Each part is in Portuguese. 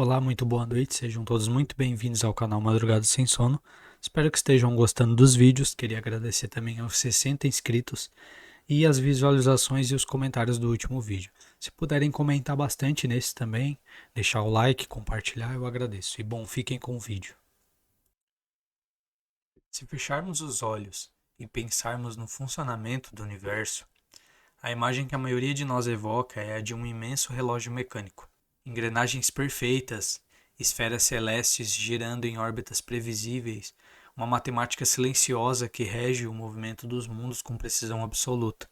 Olá, muito boa noite, sejam todos muito bem-vindos ao canal Madrugada Sem Sono. Espero que estejam gostando dos vídeos. Queria agradecer também aos 60 inscritos e as visualizações e os comentários do último vídeo. Se puderem comentar bastante nesse também, deixar o like, compartilhar, eu agradeço. E bom, fiquem com o vídeo. Se fecharmos os olhos e pensarmos no funcionamento do universo, a imagem que a maioria de nós evoca é a de um imenso relógio mecânico. Engrenagens perfeitas, esferas celestes girando em órbitas previsíveis, uma matemática silenciosa que rege o movimento dos mundos com precisão absoluta.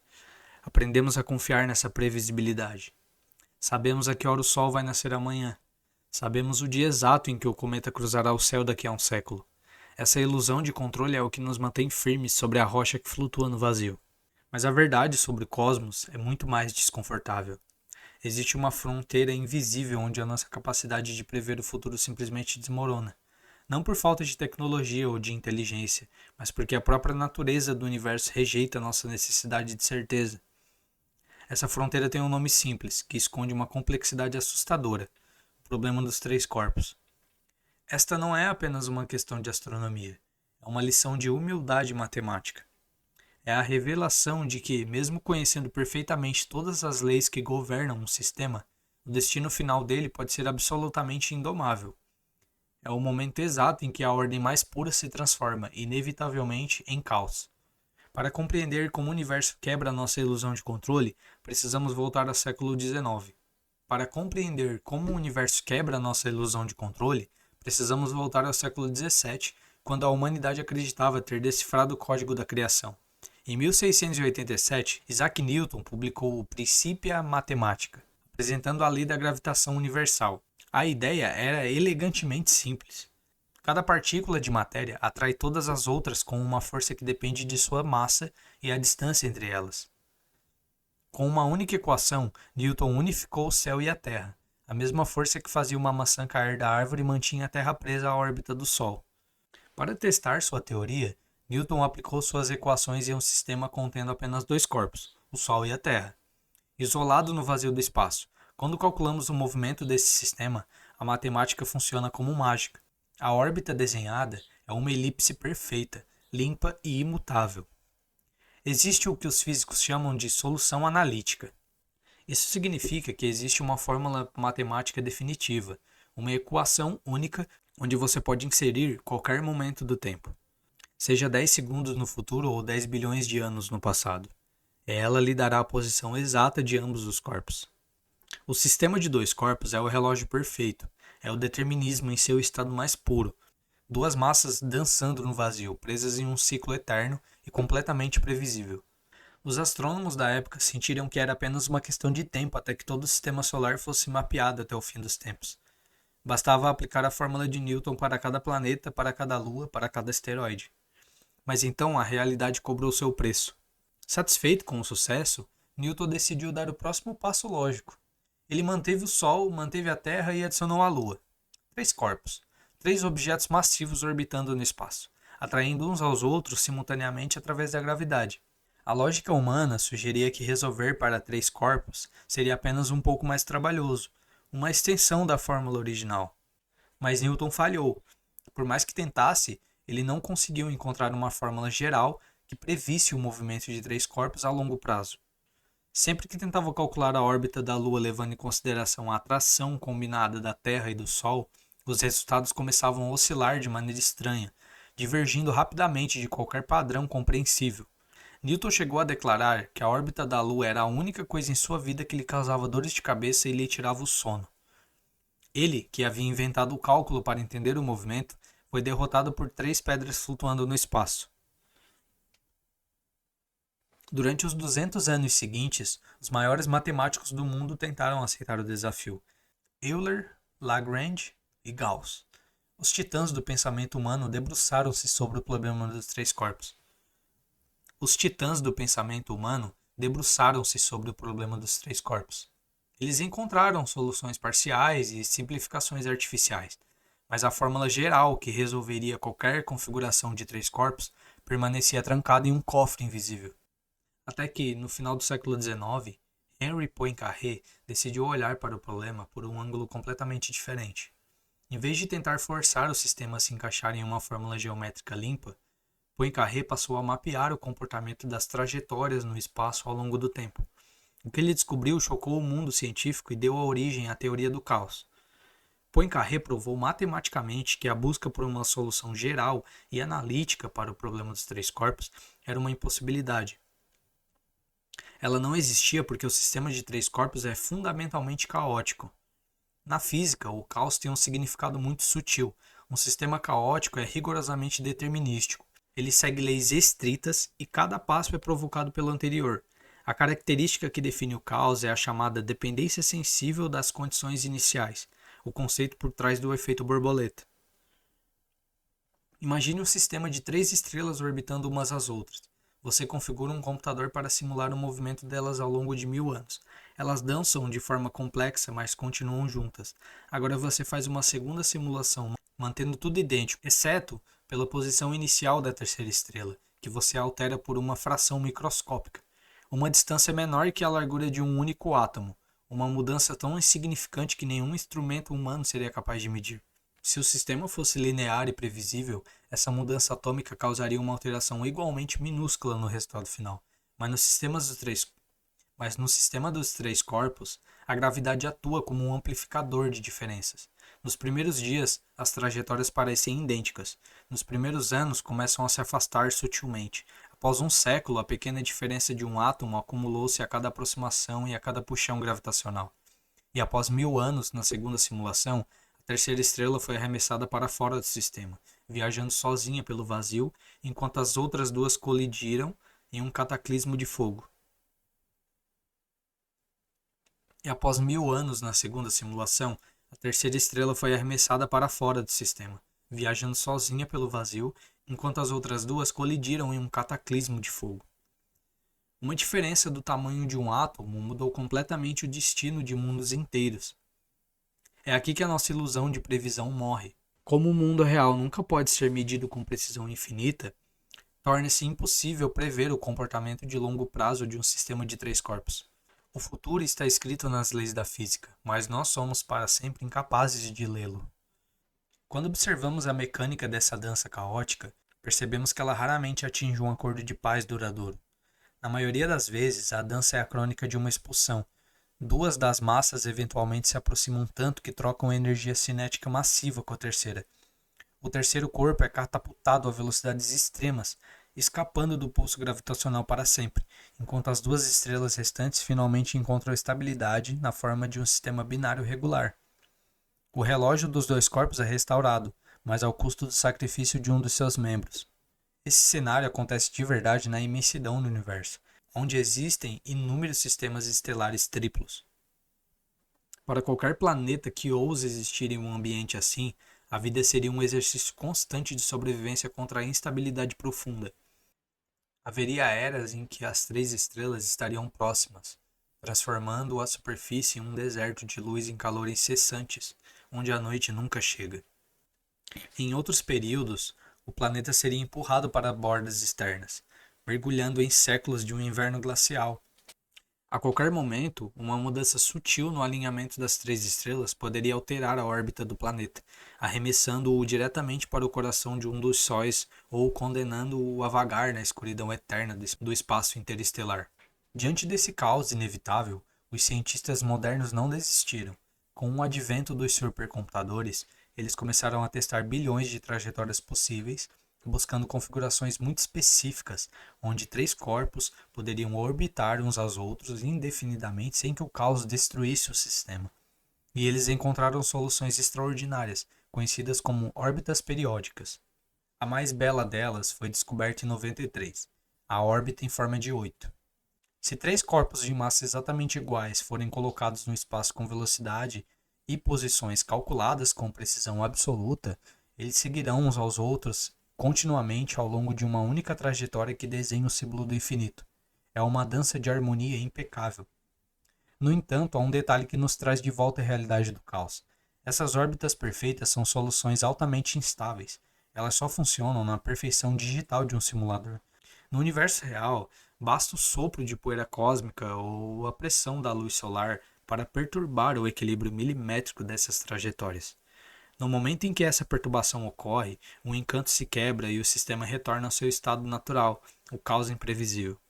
Aprendemos a confiar nessa previsibilidade. Sabemos a que hora o Sol vai nascer amanhã. Sabemos o dia exato em que o cometa cruzará o céu daqui a um século. Essa ilusão de controle é o que nos mantém firmes sobre a rocha que flutua no vazio. Mas a verdade sobre o cosmos é muito mais desconfortável. Existe uma fronteira invisível onde a nossa capacidade de prever o futuro simplesmente desmorona. Não por falta de tecnologia ou de inteligência, mas porque a própria natureza do universo rejeita a nossa necessidade de certeza. Essa fronteira tem um nome simples, que esconde uma complexidade assustadora: o problema dos três corpos. Esta não é apenas uma questão de astronomia, é uma lição de humildade matemática. É a revelação de que, mesmo conhecendo perfeitamente todas as leis que governam um sistema, o destino final dele pode ser absolutamente indomável. É o momento exato em que a ordem mais pura se transforma, inevitavelmente, em caos. Para compreender como o universo quebra nossa ilusão de controle, precisamos voltar ao século XIX. Para compreender como o universo quebra nossa ilusão de controle, precisamos voltar ao século XVII, quando a humanidade acreditava ter decifrado o código da criação. Em 1687, Isaac Newton publicou o Principia Mathematica, apresentando a lei da gravitação universal. A ideia era elegantemente simples. Cada partícula de matéria atrai todas as outras com uma força que depende de sua massa e a distância entre elas. Com uma única equação, Newton unificou o céu e a Terra. A mesma força que fazia uma maçã cair da árvore mantinha a Terra presa à órbita do Sol. Para testar sua teoria, Newton aplicou suas equações em um sistema contendo apenas dois corpos, o Sol e a Terra, isolado no vazio do espaço. Quando calculamos o movimento desse sistema, a matemática funciona como mágica. A órbita desenhada é uma elipse perfeita, limpa e imutável. Existe o que os físicos chamam de solução analítica. Isso significa que existe uma fórmula matemática definitiva, uma equação única onde você pode inserir qualquer momento do tempo, seja 10 segundos no futuro ou 10 bilhões de anos no passado. Ela lhe dará a posição exata de ambos os corpos. O sistema de dois corpos é o relógio perfeito, é o determinismo em seu estado mais puro. Duas massas dançando no vazio, presas em um ciclo eterno e completamente previsível. Os astrônomos da época sentiram que era apenas uma questão de tempo até que todo o sistema solar fosse mapeado até o fim dos tempos. Bastava aplicar a fórmula de Newton para cada planeta, para cada lua, para cada asteroide. Mas então a realidade cobrou seu preço. Satisfeito com o sucesso, Newton decidiu dar o próximo passo lógico. Ele manteve o Sol, manteve a Terra e adicionou a Lua. Três corpos, três objetos massivos orbitando no espaço, atraindo uns aos outros simultaneamente através da gravidade. A lógica humana sugeria que resolver para três corpos seria apenas um pouco mais trabalhoso, uma extensão da fórmula original. Mas Newton falhou. Por mais que tentasse, ele não conseguiu encontrar uma fórmula geral que previsse o movimento de três corpos a longo prazo. Sempre que tentava calcular a órbita da Lua levando em consideração a atração combinada da Terra e do Sol, os resultados começavam a oscilar de maneira estranha, divergindo rapidamente de qualquer padrão compreensível. Newton chegou a declarar que a órbita da Lua era a única coisa em sua vida que lhe causava dores de cabeça e lhe tirava o sono. Ele, que havia inventado o cálculo para entender o movimento, foi derrotado por três pedras flutuando no espaço. Durante os 200 anos seguintes, os maiores matemáticos do mundo tentaram aceitar o desafio: Euler, Lagrange e Gauss. Os titãs do pensamento humano debruçaram-se sobre o problema dos três corpos. Os titãs do pensamento humano debruçaram-se sobre o problema dos três corpos. Eles encontraram soluções parciais e simplificações artificiais, mas a fórmula geral que resolveria qualquer configuração de três corpos permanecia trancada em um cofre invisível. Até que, no final do século XIX, Henri Poincaré decidiu olhar para o problema por um ângulo completamente diferente. Em vez de tentar forçar o sistema a se encaixar em uma fórmula geométrica limpa, Poincaré passou a mapear o comportamento das trajetórias no espaço ao longo do tempo. O que ele descobriu chocou o mundo científico e deu origem à teoria do caos. Poincaré provou matematicamente que a busca por uma solução geral e analítica para o problema dos três corpos era uma impossibilidade. Ela não existia porque o sistema de três corpos é fundamentalmente caótico. Na física, o caos tem um significado muito sutil. Um sistema caótico é rigorosamente determinístico. Ele segue leis estritas e cada passo é provocado pelo anterior. A característica que define o caos é a chamada dependência sensível das condições iniciais, o conceito por trás do efeito borboleta. Imagine um sistema de três estrelas orbitando umas às outras. Você configura um computador para simular o movimento delas ao longo de 1000 anos. Elas dançam de forma complexa, mas continuam juntas. Agora você faz uma segunda simulação, mantendo tudo idêntico, exceto pela posição inicial da terceira estrela, que você altera por uma fração microscópica. Uma distância menor que a largura de um único átomo. Uma mudança tão insignificante que nenhum instrumento humano seria capaz de medir. Se o sistema fosse linear e previsível, essa mudança atômica causaria uma alteração igualmente minúscula no resultado final. Mas no sistema dos três corpos, a gravidade atua como um amplificador de diferenças. Nos primeiros dias, as trajetórias parecem idênticas. Nos primeiros anos, começam a se afastar sutilmente. Após um século, a pequena diferença de um átomo acumulou-se a cada aproximação e a cada puxão gravitacional. E após 1000 anos, na segunda simulação, a terceira estrela foi arremessada para fora do sistema, viajando sozinha pelo vazio, enquanto as outras duas colidiram em um cataclismo de fogo. E após 1000 anos na segunda simulação, a terceira estrela foi arremessada para fora do sistema, viajando sozinha pelo vazio, enquanto as outras duas colidiram em um cataclismo de fogo. Uma diferença do tamanho de um átomo mudou completamente o destino de mundos inteiros. É aqui que a nossa ilusão de previsão morre. Como o mundo real nunca pode ser medido com precisão infinita, torna-se impossível prever o comportamento de longo prazo de um sistema de três corpos. O futuro está escrito nas leis da física, mas nós somos para sempre incapazes de lê-lo. Quando observamos a mecânica dessa dança caótica, percebemos que ela raramente atinge um acordo de paz duradouro. Na maioria das vezes, a dança é a crônica de uma expulsão. Duas das massas eventualmente se aproximam tanto que trocam energia cinética massiva com a terceira. O terceiro corpo é catapultado a velocidades extremas, escapando do pulso gravitacional para sempre, enquanto as duas estrelas restantes finalmente encontram estabilidade na forma de um sistema binário regular. O relógio dos dois corpos é restaurado, mas ao custo do sacrifício de um dos seus membros. Esse cenário acontece de verdade na imensidão do universo, onde existem inúmeros sistemas estelares triplos. Para qualquer planeta que ouse existir em um ambiente assim, a vida seria um exercício constante de sobrevivência contra a instabilidade profunda. Haveria eras em que as três estrelas estariam próximas, transformando a superfície em um deserto de luz em calor incessantes, onde a noite nunca chega. Em outros períodos, o planeta seria empurrado para bordas externas, mergulhando em séculos de um inverno glacial. A qualquer momento, uma mudança sutil no alinhamento das três estrelas poderia alterar a órbita do planeta, arremessando-o diretamente para o coração de um dos sóis ou condenando-o a vagar na escuridão eterna do espaço interestelar. Diante desse caos inevitável, os cientistas modernos não desistiram. Com o advento dos supercomputadores, eles começaram a testar bilhões de trajetórias possíveis, buscando configurações muito específicas, onde três corpos poderiam orbitar uns aos outros indefinidamente sem que o caos destruísse o sistema. E eles encontraram soluções extraordinárias, conhecidas como órbitas periódicas. A mais bela delas foi descoberta em 93, a órbita em forma de 8. Se três corpos de massa exatamente iguais forem colocados no espaço com velocidade e posições calculadas com precisão absoluta, eles seguirão uns aos outros continuamente ao longo de uma única trajetória que desenha o símbolo do infinito. É uma dança de harmonia impecável. No entanto, há um detalhe que nos traz de volta à realidade do caos. Essas órbitas perfeitas são soluções altamente instáveis. Elas só funcionam na perfeição digital de um simulador. No universo real, basta o sopro de poeira cósmica ou a pressão da luz solar para perturbar o equilíbrio milimétrico dessas trajetórias. No momento em que essa perturbação ocorre, o encanto se quebra e o sistema retorna ao seu estado natural, o caos imprevisível.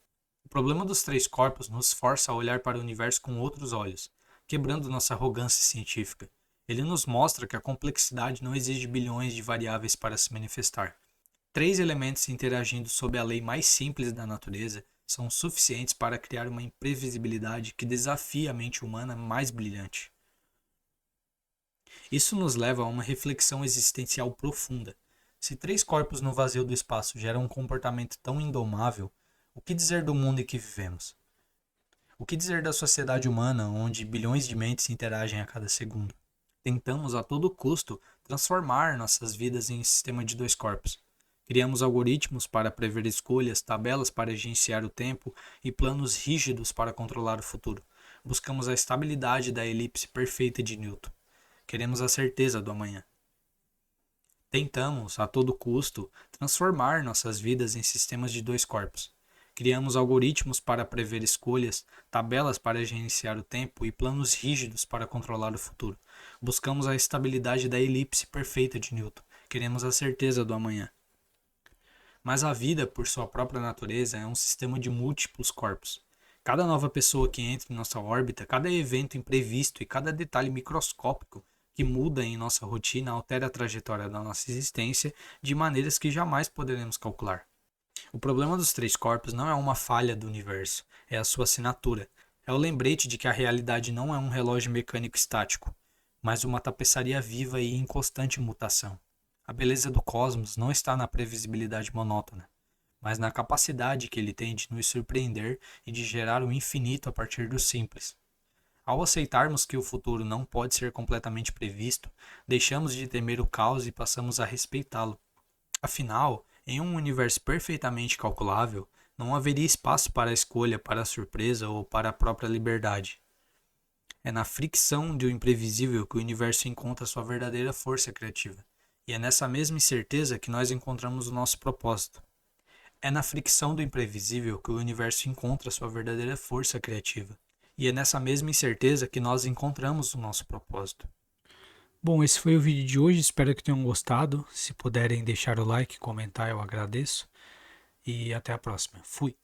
O problema dos três corpos nos força a olhar para o universo com outros olhos, quebrando nossa arrogância científica. Ele nos mostra que a complexidade não exige bilhões de variáveis para se manifestar. Três elementos interagindo sob a lei mais simples da natureza são suficientes para criar uma imprevisibilidade que desafia a mente humana mais brilhante. Isso nos leva a uma reflexão existencial profunda. Se três corpos no vazio do espaço geram um comportamento tão indomável, o que dizer do mundo em que vivemos? O que dizer da sociedade humana, onde bilhões de mentes interagem a cada segundo? Tentamos a todo custo transformar nossas vidas em um sistema de dois corpos. Criamos algoritmos para prever escolhas, tabelas para gerenciar o tempo e planos rígidos para controlar o futuro. Buscamos a estabilidade da elipse perfeita de Newton. Queremos a certeza do amanhã. Tentamos, a todo custo, transformar nossas vidas em sistemas de dois corpos. Criamos algoritmos para prever escolhas, tabelas para gerenciar o tempo e planos rígidos para controlar o futuro. Buscamos a estabilidade da elipse perfeita de Newton. Queremos a certeza do amanhã. Mas a vida, por sua própria natureza, é um sistema de múltiplos corpos. Cada nova pessoa que entra em nossa órbita, cada evento imprevisto e cada detalhe microscópico que muda em nossa rotina altera a trajetória da nossa existência de maneiras que jamais poderemos calcular. O problema dos três corpos não é uma falha do universo, é a sua assinatura. É o lembrete de que a realidade não é um relógio mecânico estático, mas uma tapeçaria viva e em constante mutação. A beleza do cosmos não está na previsibilidade monótona, mas na capacidade que ele tem de nos surpreender e de gerar o infinito a partir do simples. Ao aceitarmos que o futuro não pode ser completamente previsto, deixamos de temer o caos e passamos a respeitá-lo. Afinal, em um universo perfeitamente calculável, não haveria espaço para a escolha, para a surpresa ou para a própria liberdade. É na fricção do imprevisível que o universo encontra sua verdadeira força criativa. E é nessa mesma incerteza que nós encontramos o nosso propósito. É na fricção do imprevisível que o universo encontra sua verdadeira força criativa. E é nessa mesma incerteza que nós encontramos o nosso propósito. Bom, esse foi o vídeo de hoje, espero que tenham gostado. Se puderem deixar o like, comentar, eu agradeço. E até a próxima. Fui!